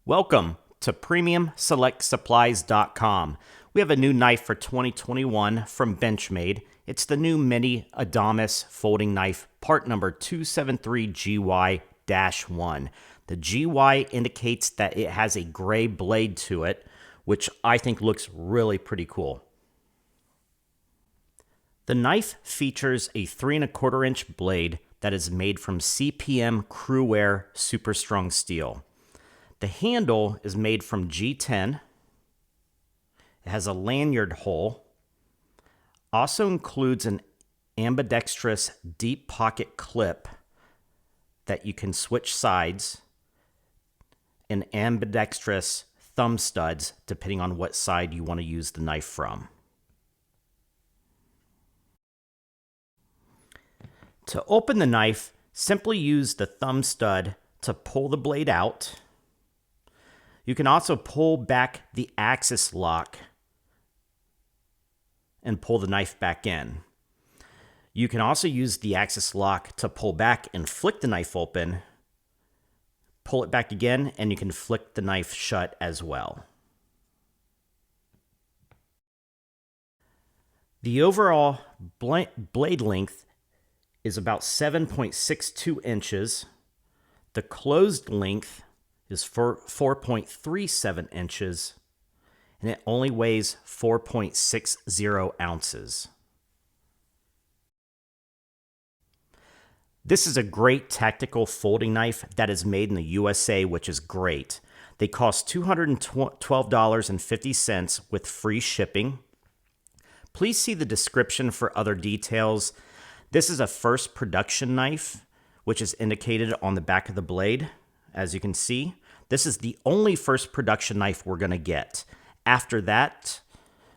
Welcome to PremiumSelectSupplies.com. We have a new knife for 2021 from Benchmade. It's the new mini Adamas folding knife, part number 273Gy-1. The GY indicates that it has a gray blade to it, which I think looks really pretty cool. The knife features a 3¼ inch blade that is made from CPM-CruWear super strong steel. The handle is made from G10. It has a lanyard hole. Also includes an ambidextrous deep pocket clip that you can switch sides, and ambidextrous thumb studs depending on what side you want to use the knife from. To open the knife, simply use the thumb stud to pull the blade out. You can also pull back the axis lock and pull the knife back in. You can also use the axis lock to pull back and flick the knife open, pull it back again, and you can flick the knife shut as well. The overall blade length is about 7.62 inches. The closed length is 4.37 inches, and it only weighs 4.60 ounces. This is a great tactical folding knife that is made in the USA, which is great. They cost $212.50 with free shipping. Please see the description for other details. This is a first production knife, which is indicated on the back of the blade. As you can see, this is the only first production knife we're going to get. After that,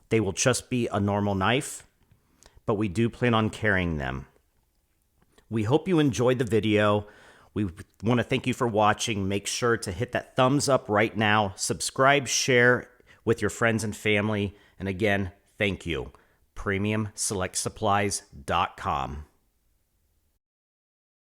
they will just be a normal knife, but we do plan on carrying them. We hope you enjoyed the video. We want to thank you for watching. Make sure to hit that thumbs up right now. Subscribe, share with your friends and family. And again, thank you. PremiumSelectSupplies.com.